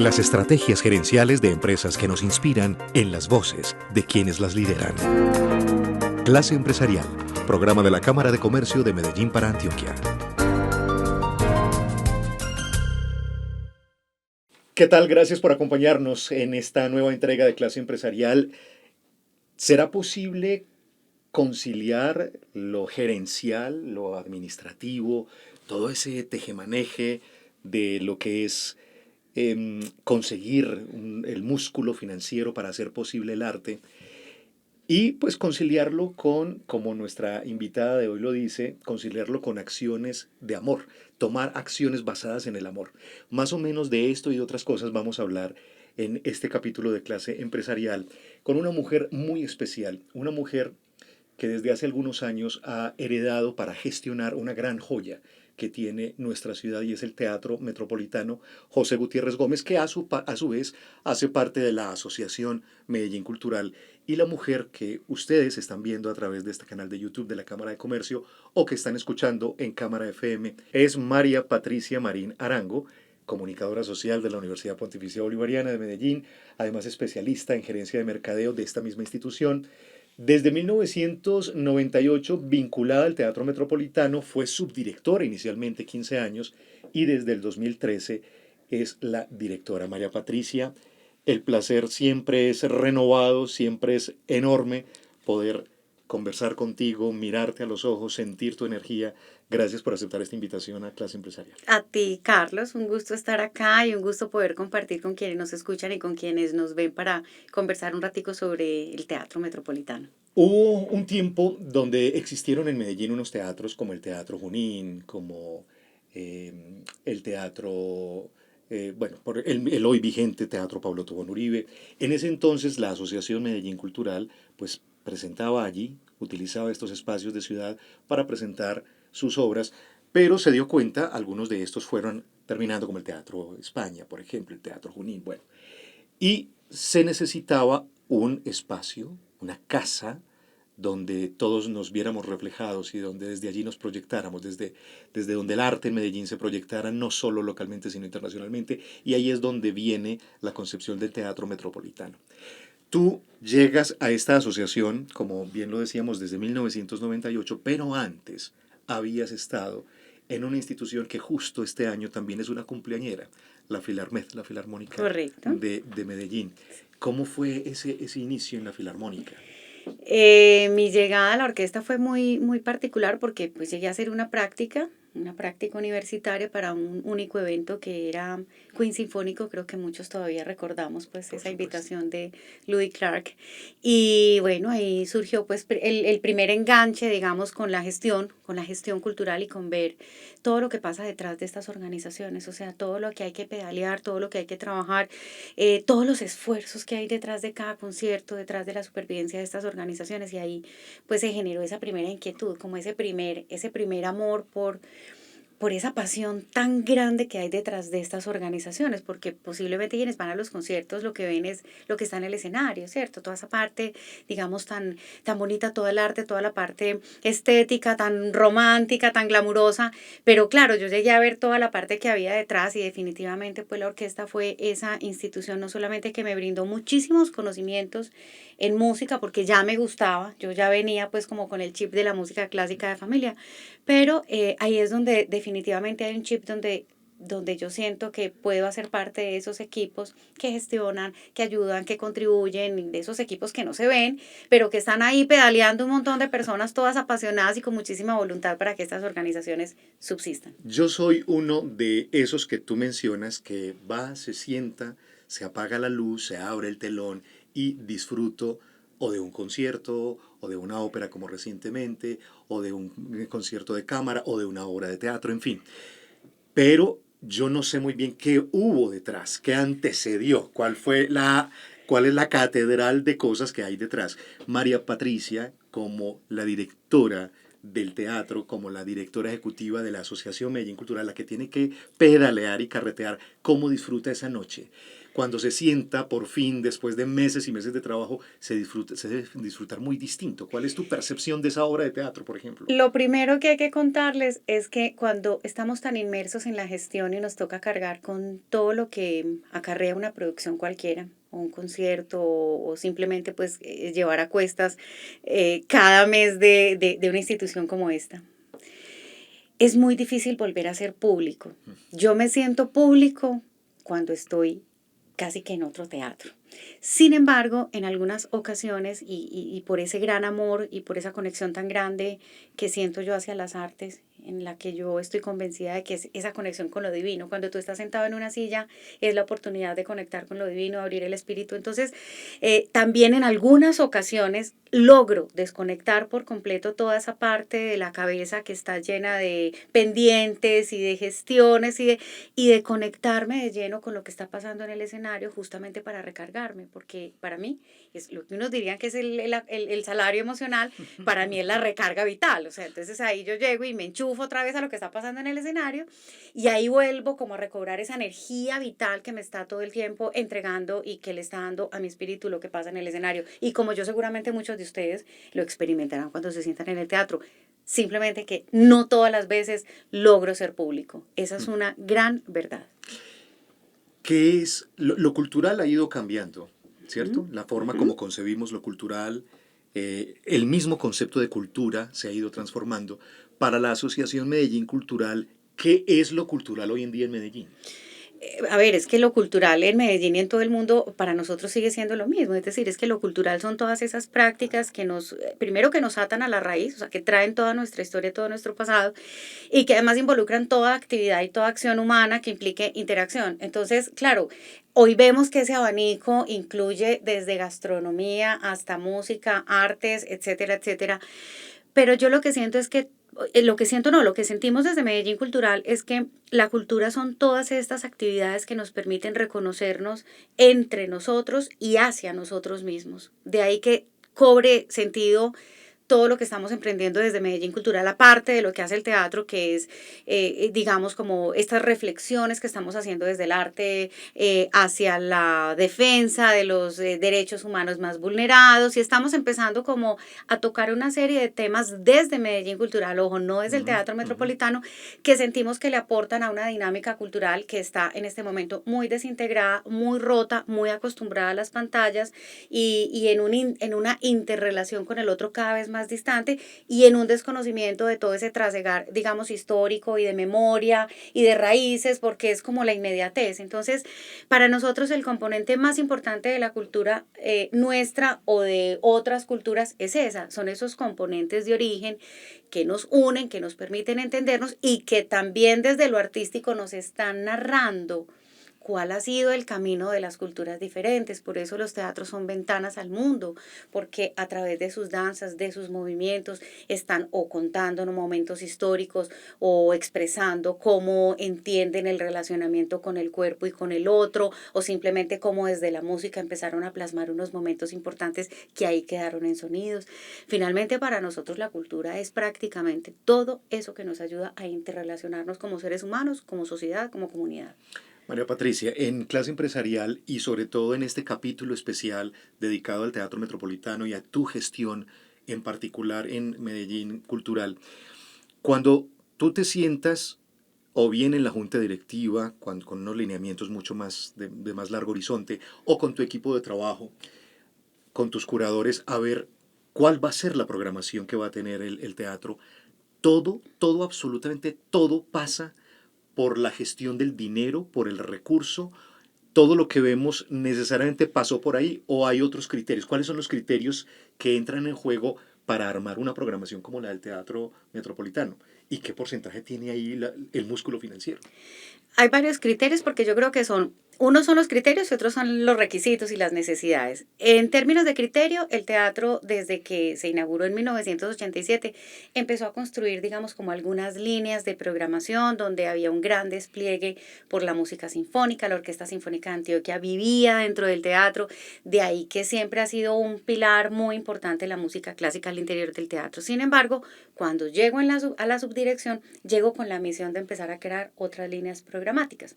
Las estrategias gerenciales de empresas que nos inspiran en las voces de quienes las lideran. Clase Empresarial, programa de la Cámara de Comercio de Medellín para Antioquia. ¿Qué tal? Gracias por acompañarnos en esta nueva entrega de Clase Empresarial. ¿Será posible conciliar lo gerencial, lo administrativo, todo ese tejemaneje de lo que es conseguir el músculo financiero para hacer posible el arte? Y pues conciliarlo con, como nuestra invitada de hoy lo dice, conciliarlo con acciones de amor, tomar acciones basadas en el amor. Más o menos de esto y de otras cosas vamos a hablar en este capítulo de Clase Empresarial con una mujer muy especial, una mujer que desde hace algunos años ha heredado para gestionar una gran joya que tiene nuestra ciudad y es el Teatro Metropolitano José Gutiérrez Gómez, que a su vez hace parte de la Asociación Medellín Cultural, y la mujer que ustedes están viendo a través de este canal de YouTube de la Cámara de Comercio o que están escuchando en Cámara FM es María Patricia Marín Arango, comunicadora social de la Universidad Pontificia Bolivariana de Medellín, además especialista en gerencia de mercadeo de esta misma institución. Desde 1998, vinculada al Teatro Metropolitano, fue subdirectora inicialmente 15 años y desde el 2013 es la directora. María Patricia, el placer siempre es renovado, siempre es enorme poder conversar contigo, mirarte a los ojos, sentir tu energía. Gracias por aceptar esta invitación a Clase Empresarial. A ti, Carlos, un gusto estar acá y un gusto poder compartir con quienes nos escuchan y con quienes nos ven para conversar un ratico sobre el Teatro Metropolitano. Hubo un tiempo donde existieron en Medellín unos teatros como el Teatro Junín, como el Teatro, por el hoy vigente Teatro Pablo Tobón Uribe. En ese entonces la Asociación Medellín Cultural pues presentaba allí, utilizaba estos espacios de ciudad para presentar sus obras, pero se dio cuenta, algunos de estos fueron terminando como el Teatro España, por ejemplo, el Teatro Junín, bueno. Y se necesitaba un espacio, una casa, donde todos nos viéramos reflejados y donde desde allí nos proyectáramos, desde donde el arte en Medellín se proyectara no solo localmente, sino internacionalmente, y ahí es donde viene la concepción del Teatro Metropolitano. Tú llegas a esta asociación, como bien lo decíamos, desde 1998, pero antes habías estado en una institución que justo este año también es una cumpleañera, la Filarmed, la Filarmónica de Medellín. ¿Cómo fue ese inicio en la Filarmónica? Mi llegada a la orquesta fue muy particular porque pues llegué a hacer una práctica universitaria para un único evento que era Queen Sinfónico. Creo que muchos todavía recordamos pues esa invitación de Louis Clark. Y bueno, ahí surgió pues el primer enganche, digamos, con la gestión cultural y con ver todo lo que pasa detrás de estas organizaciones, o sea, todo lo que hay que pedalear, todo lo que hay que trabajar, todos los esfuerzos que hay detrás de cada concierto, detrás de la supervivencia de estas organizaciones, y ahí pues se generó esa primera inquietud, como ese primer amor por esa pasión tan grande que hay detrás de estas organizaciones, porque posiblemente quienes van a los conciertos lo que ven es lo que está en el escenario, ¿cierto? Toda esa parte, digamos, tan bonita, todo el arte, toda la parte estética, tan romántica, tan glamurosa, pero claro, yo llegué a ver toda la parte que había detrás y definitivamente pues la orquesta fue esa institución no solamente que me brindó muchísimos conocimientos en música, porque ya me gustaba, yo ya venía pues como con el chip de la música clásica de familia, pero ahí es donde definitivamente hay un chip donde yo siento que puedo hacer parte de esos equipos que gestionan, que ayudan, que contribuyen, de esos equipos que no se ven, pero que están ahí pedaleando un montón de personas todas apasionadas y con muchísima voluntad para que estas organizaciones subsistan. Yo soy uno de esos que tú mencionas que va, se sienta, se apaga la luz, se abre el telón y disfruto o de un concierto, o de una ópera como recientemente, o de un concierto de cámara, o de una obra de teatro, en fin. Pero yo no sé muy bien qué hubo detrás, qué antecedió, cuál es la catedral de cosas que hay detrás. María Patricia, como la directora del teatro como la directora ejecutiva de la Asociación Medellín Cultural, la que tiene que pedalear y carretear, cómo disfruta esa noche? Cuando se sienta, por fin, después de meses y meses de trabajo, se debe disfrutar muy distinto. ¿Cuál es tu percepción de esa obra de teatro, por ejemplo? Lo primero que hay que contarles es que cuando estamos tan inmersos en la gestión y nos toca cargar con todo lo que acarrea una producción cualquiera, o un concierto, o simplemente pues llevar a cuestas cada mes de una institución como esta, es muy difícil volver a ser público. Yo me siento público cuando estoy casi que en otro teatro. Sin embargo, en algunas ocasiones, y por ese gran amor y por esa conexión tan grande que siento yo hacia las artes, en la que yo estoy convencida de que es esa conexión con lo divino. Cuando tú estás sentado en una silla, es la oportunidad de conectar con lo divino, abrir el espíritu. Entonces, también en algunas ocasiones logro desconectar por completo toda esa parte de la cabeza que está llena de pendientes y de gestiones y de conectarme de lleno con lo que está pasando en el escenario justamente para recargarme, porque para mí es lo que unos dirían que es el salario emocional, para mí es la recarga vital. O sea, entonces ahí yo llego y me enchufo otra vez a lo que está pasando en el escenario y ahí vuelvo como a recobrar esa energía vital que me está todo el tiempo entregando y que le está dando a mi espíritu lo que pasa en el escenario. Y como yo seguramente muchos de ustedes lo experimentarán cuando se sientan en el teatro, simplemente que no todas las veces logro ser público. Esa es una gran verdad. ¿Qué es? Lo cultural ha ido cambiando, ¿cierto? La forma como concebimos lo cultural, el mismo concepto de cultura se ha ido transformando. Para la Asociación Medellín Cultural, ¿qué es lo cultural hoy en día en Medellín? A ver, es que lo cultural en Medellín y en todo el mundo para nosotros sigue siendo lo mismo, es decir, es que lo cultural son todas esas prácticas que nos, primero que nos atan a la raíz, o sea, que traen toda nuestra historia, todo nuestro pasado, y que además involucran toda actividad y toda acción humana que implique interacción. Entonces, claro, hoy vemos que ese abanico incluye desde gastronomía hasta música, artes, etcétera, etcétera. Pero yo lo que siento es que, lo que siento no, lo que sentimos desde Medellín Cultural es que la cultura son todas estas actividades que nos permiten reconocernos entre nosotros y hacia nosotros mismos. De ahí que cobre sentido todo lo que estamos emprendiendo desde Medellín Cultural, aparte de lo que hace el teatro, que es, digamos, como estas reflexiones que estamos haciendo desde el arte hacia la defensa de los derechos humanos más vulnerados, y estamos empezando como a tocar una serie de temas desde Medellín Cultural, ojo, no desde el Teatro Metropolitano, que sentimos que le aportan a una dinámica cultural que está en este momento muy desintegrada, muy rota, muy acostumbrada a las pantallas y en una interrelación con el otro cada vez más distante y en un desconocimiento de todo ese trasegar, digamos, histórico y de memoria y de raíces, porque es como la inmediatez. Entonces, para nosotros el componente más importante de la cultura nuestra o de otras culturas es esa, son esos componentes de origen que nos unen, que nos permiten entendernos y que también desde lo artístico nos están narrando cuál ha sido el camino de las culturas diferentes. Por eso los teatros son ventanas al mundo, porque a través de sus danzas, de sus movimientos, están o contando momentos históricos o expresando cómo entienden el relacionamiento con el cuerpo y con el otro, o simplemente cómo desde la música empezaron a plasmar unos momentos importantes que ahí quedaron en sonidos. Finalmente, para nosotros la cultura es prácticamente todo eso que nos ayuda a interrelacionarnos como seres humanos, como sociedad, como comunidad. María Patricia, en Clase Empresarial y sobre todo en este capítulo especial dedicado al Teatro Metropolitano y a tu gestión en particular en Medellín Cultural, cuando tú te sientas o bien en la junta directiva, con unos lineamientos mucho más de más largo horizonte, o con tu equipo de trabajo, con tus curadores, a ver cuál va a ser la programación que va a tener el teatro, todo, absolutamente todo pasa por la gestión del dinero, por el recurso, todo lo que vemos necesariamente pasó por ahí o hay otros criterios. ¿Cuáles son los criterios que entran en juego para armar una programación como la del Teatro Metropolitano? ¿Y qué porcentaje tiene ahí el músculo financiero? Hay varios criterios porque yo creo que son unos son los criterios y otros son los requisitos y las necesidades. En términos de criterio, el teatro, desde que se inauguró en 1987, empezó a construir, digamos, como algunas líneas de programación donde había un gran despliegue por la música sinfónica. La Orquesta Sinfónica de Antioquia vivía dentro del teatro, de ahí que siempre ha sido un pilar muy importante la música clásica al interior del teatro. Sin embargo, cuando llego a la subdirección, llego con la misión de empezar a crear otras líneas programáticas.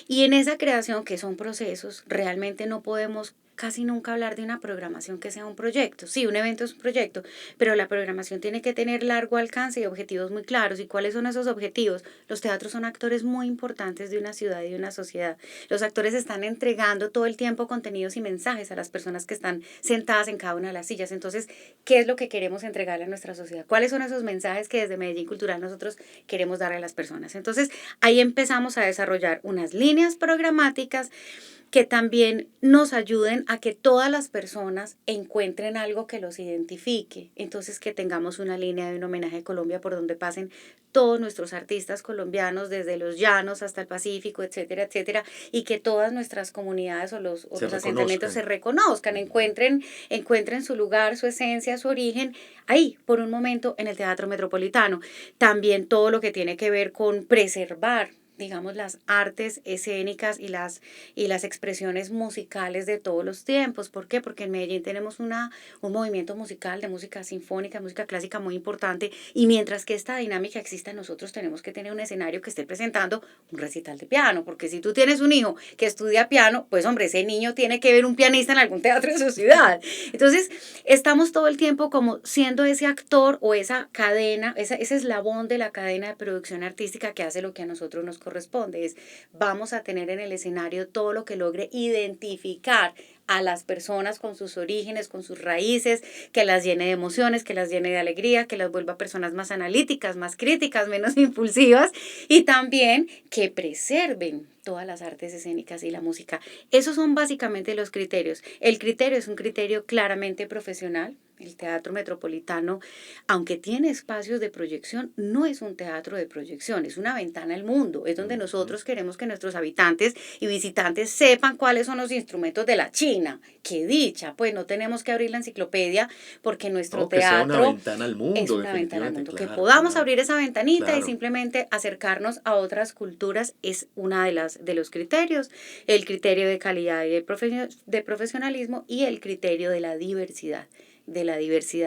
Y en esa creación, que son procesos, realmente no podemos casi nunca hablar de una programación que sea un proyecto. Sí, un evento es un proyecto, pero la programación tiene que tener largo alcance y objetivos muy claros. ¿Y cuáles son esos objetivos? Los teatros son actores muy importantes de una ciudad y de una sociedad. Los actores están entregando todo el tiempo contenidos y mensajes a las personas que están sentadas en cada una de las sillas. Entonces, ¿qué es lo que queremos entregarle a nuestra sociedad? ¿Cuáles son esos mensajes que desde Medellín Cultural nosotros queremos darle a las personas? Entonces, ahí empezamos a desarrollar unas líneas programáticas que también nos ayuden a que todas las personas encuentren algo que los identifique. Entonces, que tengamos una línea de un homenaje a Colombia por donde pasen todos nuestros artistas colombianos, desde los llanos hasta el Pacífico, etcétera, etcétera, y que todas nuestras comunidades o los asentamientos se reconozcan, encuentren su lugar, su esencia, su origen, ahí, por un momento, en el Teatro Metropolitano. También todo lo que tiene que ver con preservar, digamos, las artes escénicas y las expresiones musicales de todos los tiempos. ¿Por qué? Porque en Medellín tenemos un movimiento musical de música sinfónica, música clásica muy importante, y mientras que esta dinámica exista, nosotros tenemos que tener un escenario que esté presentando un recital de piano, porque si tú tienes un hijo que estudia piano, pues hombre, ese niño tiene que ver un pianista en algún teatro de su ciudad. Entonces, estamos todo el tiempo como siendo ese actor o esa cadena, ese eslabón de la cadena de producción artística que hace lo que a nosotros nos corresponde. Vamos a tener en el escenario todo lo que logre identificar a las personas con sus orígenes, con sus raíces, que las llene de emociones, que las llene de alegría, que las vuelva personas más analíticas, más críticas, menos impulsivas, y también que preserven todas las artes escénicas y la música. Esos son básicamente los criterios. El criterio es un criterio claramente profesional. El Teatro Metropolitano, aunque tiene espacios de proyección, no es un teatro de proyección, es una ventana al mundo. Es donde nosotros queremos que nuestros habitantes y visitantes sepan cuáles son los instrumentos de la China. ¡Qué dicha! Pues no tenemos que abrir la enciclopedia porque nuestro teatro sea una ventana al mundo, es una ventana al mundo. Claro, que podamos claro, abrir esa ventanita claro. Y simplemente acercarnos a otras culturas es una de los criterios. El criterio de calidad y de profesionalismo y el criterio de la diversidad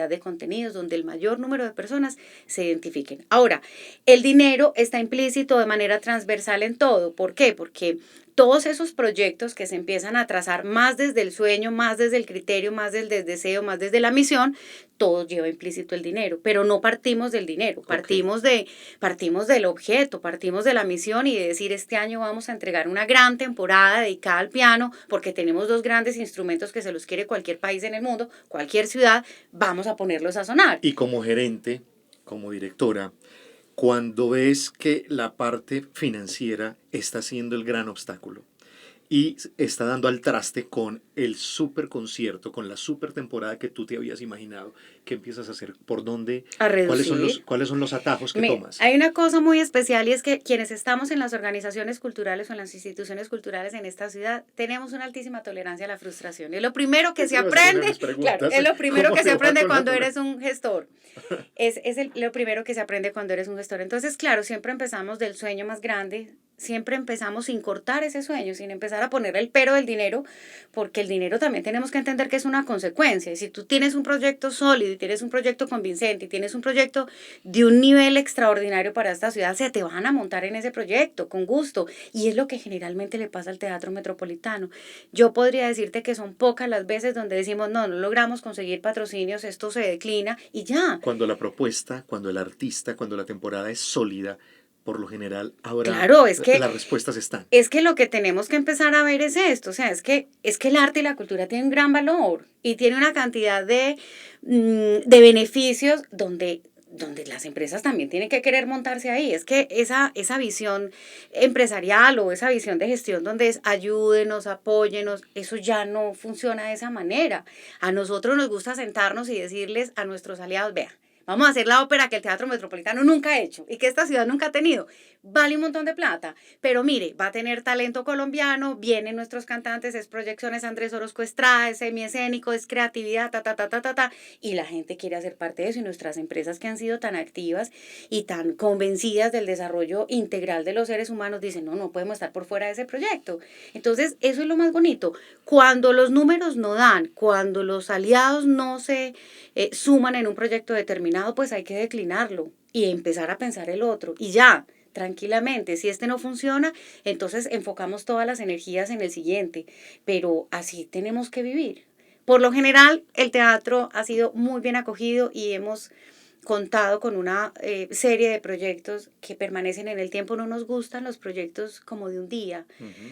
de contenidos, donde el mayor número de personas se identifiquen. Ahora, el dinero está implícito de manera transversal en todo. ¿Por qué? Porque todos esos proyectos que se empiezan a trazar más desde el sueño, más desde el criterio, más desde el deseo, más desde la misión, todo lleva implícito el dinero, pero no partimos del dinero, partimos del objeto, partimos de la misión y de decir, este año vamos a entregar una gran temporada dedicada al piano, porque tenemos 2 grandes instrumentos que se los quiere cualquier país en el mundo, cualquier ciudad, vamos a ponerlos a sonar. Y como gerente, como directora, cuando ves que la parte financiera está siendo el gran obstáculo y está dando al traste con el super concierto, con la super temporada que tú te habías imaginado, ¿qué empiezas a hacer? ¿Por dónde? A reducir. ¿Cuáles son los atajos que tomas? Hay una cosa muy especial y es que quienes estamos en las organizaciones culturales o en las instituciones culturales en esta ciudad tenemos una altísima tolerancia a la frustración. Es lo primero que se aprende, claro, es lo primero que se aprende cuando eres un gestor. Lo primero que se aprende cuando eres un gestor. Entonces, claro, siempre empezamos del sueño más grande, siempre empezamos sin cortar ese sueño, sin empezar a poner el pero del dinero, porque el dinero también tenemos que entender que es una consecuencia. Y si tú tienes un proyecto sólido y tienes un proyecto convincente y tienes un proyecto de un nivel extraordinario para esta ciudad, se te van a montar en ese proyecto con gusto. Y es lo que generalmente le pasa al Teatro Metropolitano. Yo podría decirte que son pocas las veces donde decimos, no logramos conseguir patrocinios, esto se declina y ya. Cuando la propuesta, cuando el artista, cuando la temporada es sólida, por lo general ahora claro, las respuestas están. Es que lo que tenemos que empezar a ver es esto, o sea, es que el arte y la cultura tienen un gran valor y tiene una cantidad de beneficios donde las empresas también tienen que querer montarse ahí. Es que esa visión empresarial o esa visión de gestión donde es ayúdenos, apóyenos, eso ya no funciona de esa manera. A nosotros nos gusta sentarnos y decirles a nuestros aliados, vean, Vamos a hacer la ópera que el Teatro Metropolitano nunca ha hecho y que esta ciudad nunca ha tenido. Vale un montón de plata, pero mire, va a tener talento colombiano, vienen nuestros cantantes, es proyecciones, Andrés Orozco Estrada, es semiescénico, es creatividad, y la gente quiere hacer parte de eso, y nuestras empresas que han sido tan activas y tan convencidas del desarrollo integral de los seres humanos dicen, no, no podemos estar por fuera de ese proyecto. Entonces, eso es lo más bonito. Cuando los números no dan, cuando los aliados no se suman en un proyecto determinado, pues hay que declinarlo y empezar a pensar el otro. Y ya, tranquilamente, si este no funciona, entonces enfocamos todas las energías en el siguiente. Pero así tenemos que vivir. Por lo general, el teatro ha sido muy bien acogido y hemos contado con una serie de proyectos que permanecen en el tiempo. No nos gustan los proyectos como de un día.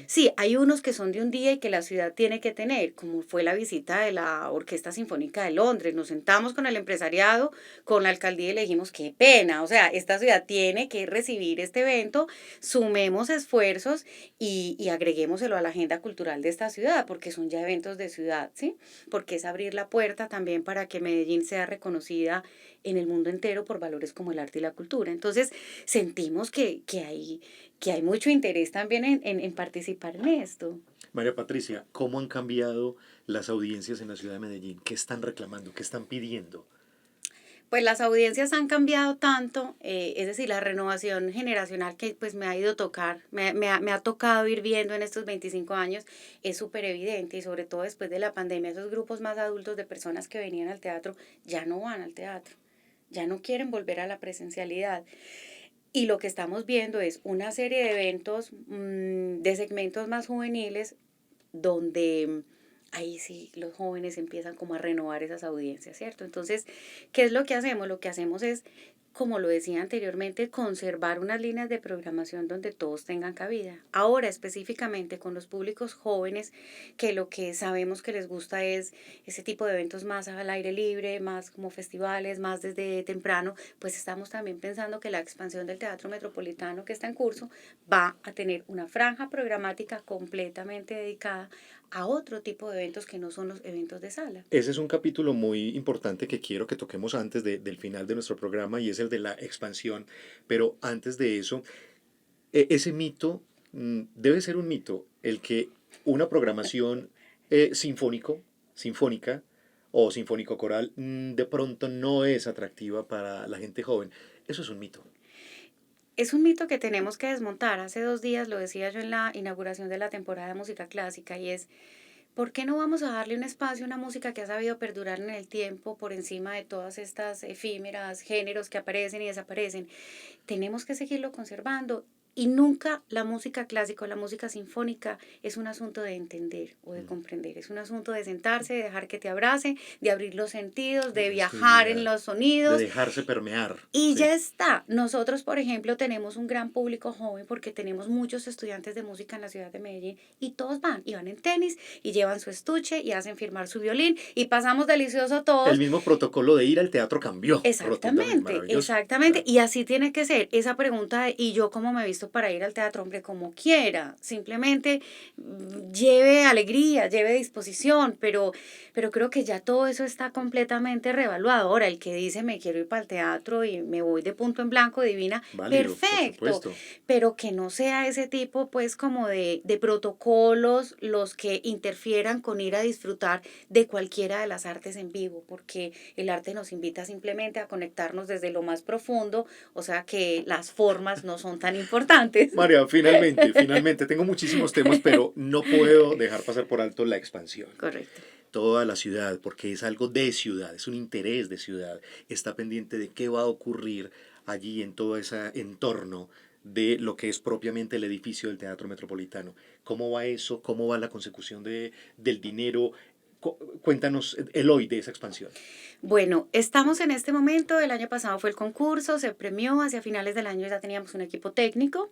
Sí, hay unos que son de un día y que la ciudad tiene que tener, como fue la visita de la Orquesta Sinfónica de Londres. Nos sentamos con el empresariado, con la alcaldía y le dijimos, qué pena, o sea, esta ciudad tiene que recibir este evento, sumemos esfuerzos y agreguémoselo a la agenda cultural de esta ciudad, porque son ya eventos de ciudad, ¿sí? Porque es abrir la puerta también para que Medellín sea reconocida en el mundo entero por valores como el arte y la cultura. Entonces, sentimos que hay mucho interés también en participar en esto. María Patricia, ¿cómo han cambiado las audiencias en la ciudad de Medellín? ¿Qué están reclamando? ¿Qué están pidiendo? Pues las audiencias han cambiado tanto, es decir, la renovación generacional que pues me ha ido a tocar, me ha tocado ir viendo en estos 25 años, es súper evidente, y sobre todo después de la pandemia, esos grupos más adultos de personas que venían al teatro ya no van al teatro, ya no quieren volver a la presencialidad. Y lo que estamos viendo es una serie de eventos de segmentos más juveniles donde ahí sí los jóvenes empiezan como a renovar esas audiencias, ¿cierto? Entonces, ¿qué es lo que hacemos? Lo que hacemos es, como lo decía anteriormente, conservar unas líneas de programación donde todos tengan cabida. Ahora, específicamente con los públicos jóvenes, que lo que sabemos que les gusta es ese tipo de eventos más al aire libre, más como festivales, más desde temprano, pues estamos también pensando que la expansión del Teatro Metropolitano que está en curso va a tener una franja programática completamente dedicada a otro tipo de eventos que no son los eventos de sala. Ese es un capítulo muy importante que quiero que toquemos antes del final de nuestro programa, y es el de la expansión. Pero antes de eso, ese mito debe ser un mito, el que una programación sinfónica o sinfónico coral de pronto no es atractiva para la gente joven. Eso es un mito. Es un mito que tenemos que desmontar. Hace 2 días lo decía yo en la inauguración de la temporada de música clásica, y es, ¿por qué no vamos a darle un espacio a una música que ha sabido perdurar en el tiempo por encima de todas estas efímeras géneros que aparecen y desaparecen? Tenemos que seguirlo conservando. Y nunca la música clásica o la música sinfónica es un asunto de entender o de comprender. Es un asunto de sentarse, de dejar que te abrace, de abrir los sentidos, de viajar en los De sonidos. dejarse permear. Y Sí. ya está. Nosotros, por ejemplo, tenemos un gran público joven porque tenemos muchos estudiantes de música en la ciudad de Medellín, y todos van en tenis y llevan su estuche y hacen firmar su violín y pasamos delicioso todos. El mismo protocolo de ir al teatro cambió rotundamente. Exactamente, Maravilloso. exactamente. Claro. Y así tiene que ser. Esa pregunta de, ¿y yo cómo me he visto para ir al teatro? Hombre, como quiera. Simplemente lleve alegría, lleve disposición, pero creo que ya todo eso está completamente revaluado. Ahora, el que dice me quiero ir para el teatro y me voy de punto en blanco, divina, Válido, perfecto. por supuesto. Pero que no sea ese tipo, pues, como de protocolos los que interfieran con ir a disfrutar de cualquiera de las artes en vivo, porque el arte nos invita simplemente a conectarnos desde lo más profundo, o sea que las formas no son tan importantes. María, finalmente, tengo muchísimos temas, pero no puedo dejar pasar por alto la expansión. Correcto. Toda la ciudad, porque es algo de ciudad, es un interés de ciudad, está pendiente de qué va a ocurrir allí en todo ese entorno de lo que es propiamente el edificio del Teatro Metropolitano. ¿Cómo va eso? ¿Cómo va la consecución del dinero? Cuéntanos el hoy de esa expansión. Bueno, estamos en este momento, el año pasado fue el concurso, se premió, hacia finales del año ya teníamos un equipo técnico,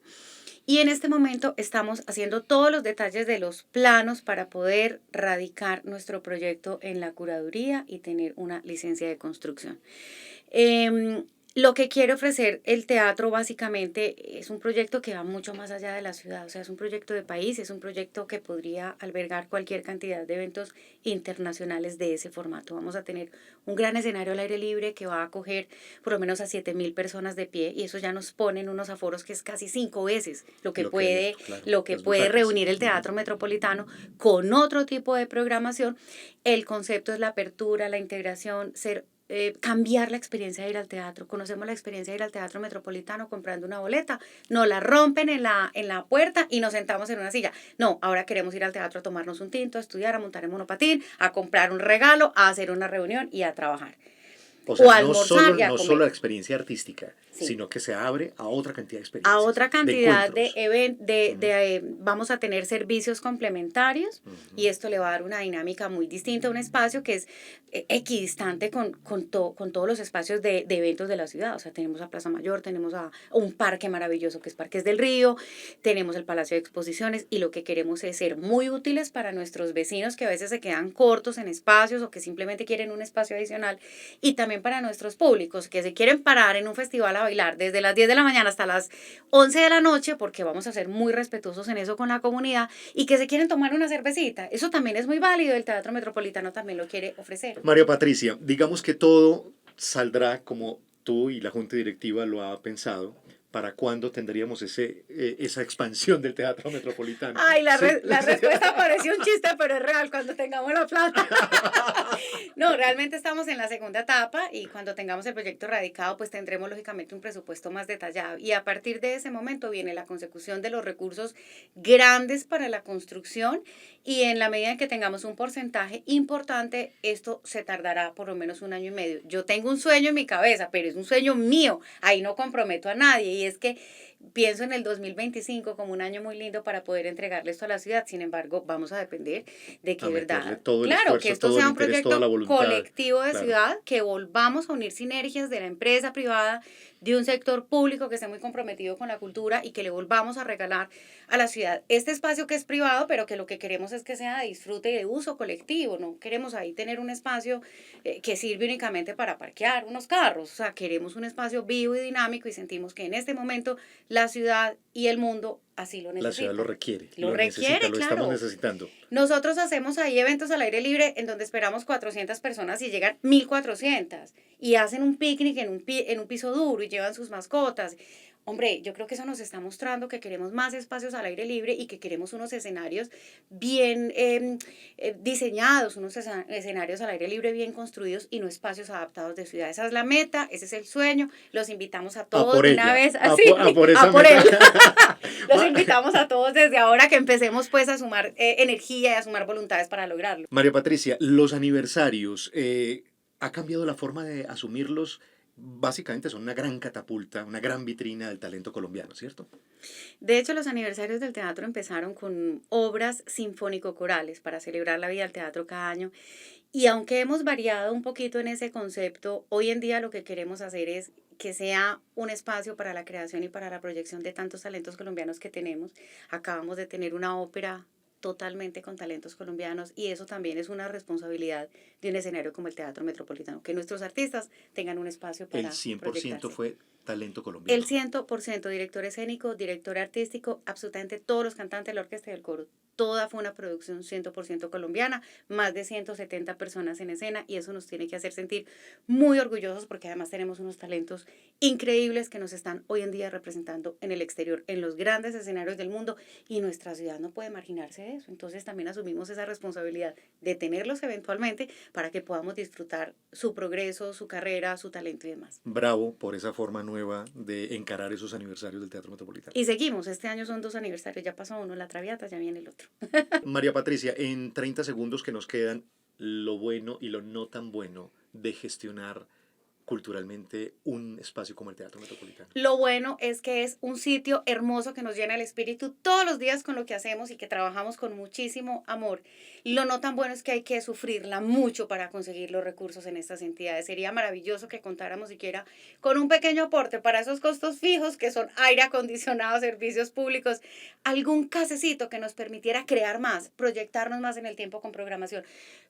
y en este momento estamos haciendo todos los detalles de los planos para poder radicar nuestro proyecto en la curaduría y tener una licencia de construcción. Lo que quiere ofrecer el teatro básicamente es un proyecto que va mucho más allá de la ciudad, o sea, es un proyecto de país, es un proyecto que podría albergar cualquier cantidad de eventos internacionales de ese formato. Vamos a tener un gran escenario al aire libre que va a acoger por lo menos a 7.000 personas de pie y eso ya nos pone en unos aforos que es casi 5 veces Lo que hay dentro, claro, lo que las puede butacas. reunir el Teatro Metropolitano con otro tipo de programación. El concepto es la apertura, la integración, cambiar la experiencia de ir al teatro. Conocemos la experiencia de ir al Teatro Metropolitano comprando una boleta, nos la rompen en la puerta y nos sentamos en una silla. No, ahora queremos ir al teatro a tomarnos un tinto, a estudiar, a montar en monopatín, a comprar un regalo, a hacer una reunión y a trabajar. O O sea, a almorzar y a no comer. solo la experiencia artística, Sí. sino que se abre a otra cantidad de A experiencias, otra de cantidad encuentros. vamos a tener servicios complementarios y esto le va a dar una dinámica muy distinta a un espacio que es equidistante con todos los espacios de eventos de la ciudad. O sea, tenemos a Plaza Mayor, tenemos a un parque maravilloso que es Parques del Río, tenemos el Palacio de Exposiciones y lo que queremos es ser muy útiles para nuestros vecinos que a veces se quedan cortos en espacios o que simplemente quieren un espacio adicional y también para nuestros públicos que se quieren parar en un festival a bailar desde las 10 de la mañana hasta las 11 de la noche, porque vamos a ser muy respetuosos en eso con la comunidad, y que se quieren tomar una cervecita. Eso también es muy válido, el Teatro Metropolitano también lo quiere ofrecer. María Patricia, digamos que todo saldrá como tú y la Junta Directiva lo ha pensado. ¿Para cuándo tendríamos esa expansión del Teatro Metropolitano? Ay, Sí. la respuesta pareció un chiste, pero es real cuando tengamos la plata. No, realmente estamos en la segunda etapa y cuando tengamos el proyecto radicado, pues tendremos lógicamente un presupuesto más detallado. Y a partir de ese momento viene la consecución de los recursos grandes para la construcción y en la medida en que tengamos un porcentaje importante, esto se tardará por lo menos 1 año y medio. Yo tengo un sueño en mi cabeza, pero es un sueño mío, ahí no comprometo a nadie y es que pienso en el 2025 como un año muy lindo para poder entregarle esto a la ciudad. Sin embargo, vamos a depender de que, A meterle verdad, todo el claro, que esfuerzo, esto todo el sea un interés, toda la proyecto voluntad. colectivo de Claro. ciudad, que volvamos a unir sinergias de la empresa privada, de un sector público que esté muy comprometido con la cultura y que le volvamos a regalar a la ciudad este espacio que es privado, pero que lo que queremos es que sea de disfrute y de uso colectivo. No queremos ahí tener un espacio que sirve únicamente para parquear unos carros. O sea, queremos un espacio vivo y dinámico y sentimos que en este momento la ciudad y el mundo así lo necesitan. La ciudad lo requiere, Lo necesita, requiere, lo claro. estamos necesitando. Nosotros hacemos ahí eventos al aire libre en donde esperamos 400 personas y llegan 1.400 y hacen un picnic en un piso duro y llevan sus mascotas. Hombre, yo creo que eso nos está mostrando que queremos más espacios al aire libre y que queremos unos escenarios bien diseñados, unos escenarios al aire libre bien construidos y no espacios adaptados de ciudad. Esa es la meta, ese es el sueño. Los invitamos a todos por de ella. una vez. Por esa por meta. él. Los invitamos a todos desde ahora que empecemos pues a sumar energía y a sumar voluntades para lograrlo. María Patricia, los aniversarios, ¿ha cambiado la forma de asumirlos? Básicamente son una gran catapulta, una gran vitrina del talento colombiano, ¿cierto? De hecho, los aniversarios del teatro empezaron con obras sinfónico-corales para celebrar la vida del teatro cada año. Y aunque hemos variado un poquito en ese concepto, hoy en día lo que queremos hacer es que sea un espacio para la creación y para la proyección de tantos talentos colombianos que tenemos. Acabamos de tener una ópera totalmente con talentos colombianos y eso también es una responsabilidad de un escenario como el Teatro Metropolitano, que nuestros artistas tengan un espacio para El 100% proyectarse. fue talento colombiano. El 100%, director escénico, director artístico, absolutamente todos los cantantes, la orquesta y el coro. Toda fue una producción 100% colombiana, más de 170 personas en escena y eso nos tiene que hacer sentir muy orgullosos porque además tenemos unos talentos increíbles que nos están hoy en día representando en el exterior, en los grandes escenarios del mundo y nuestra ciudad no puede marginarse de eso. Entonces también asumimos esa responsabilidad de tenerlos eventualmente para que podamos disfrutar su progreso, su carrera, su talento y demás. Bravo por esa forma nueva de encarar esos aniversarios del Teatro Metropolitano. Y seguimos, este año son 2 aniversarios, ya pasó uno, la Traviata, ya viene el otro. María Patricia, en 30 segundos que nos quedan, lo bueno y lo no tan bueno de gestionar culturalmente un espacio como el Teatro Metropolitano. Lo bueno es que es un sitio hermoso que nos llena el espíritu todos los días con lo que hacemos y que trabajamos con muchísimo amor. Lo no tan bueno es que hay que sufrirla mucho para conseguir los recursos en estas entidades. Sería maravilloso que contáramos siquiera con un pequeño aporte para esos costos fijos que son aire acondicionado, servicios públicos, algún casecito que nos permitiera crear más, proyectarnos más en el tiempo con programación.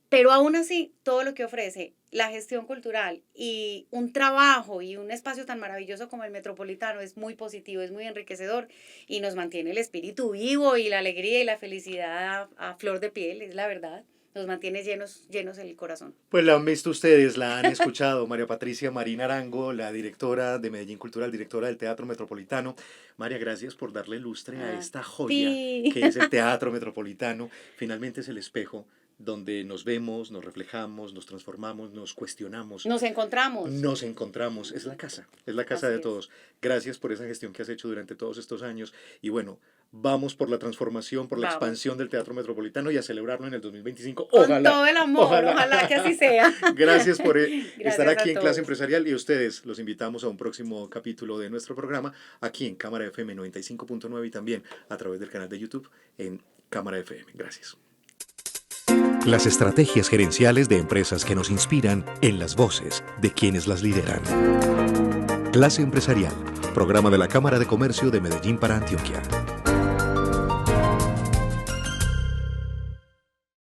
Pero aún así, todo lo que ofrece la gestión cultural y un trabajo y un espacio tan maravilloso como el Metropolitano es muy positivo, es muy enriquecedor y nos mantiene el espíritu vivo y la alegría y la felicidad a flor de piel, es la verdad. Nos mantiene llenos el corazón. Pues la han visto ustedes, la han escuchado. María Patricia Marín Arango, la directora de Medellín Cultural, directora del Teatro Metropolitano. María, gracias por darle lustre a esta joya Sí. que es el Teatro Metropolitano. Finalmente es el espejo donde nos vemos, nos reflejamos, nos transformamos, nos cuestionamos. Nos encontramos. Nos encontramos. Es la casa Así de es. todos. Gracias por esa gestión que has hecho durante todos estos años. Y bueno, vamos por la transformación, por la Vamos. expansión del Teatro Metropolitano y a celebrarlo en el 2025. Con Ojalá. todo el amor, ojalá que así sea. Gracias por Gracias estar a aquí en todos. Clase Empresarial y ustedes los invitamos a un próximo capítulo de nuestro programa aquí en Cámara FM 95.9 y también a través del canal de YouTube en Cámara FM. Gracias. Las estrategias gerenciales de empresas que nos inspiran en las voces de quienes las lideran. Clase Empresarial, programa de la Cámara de Comercio de Medellín para Antioquia.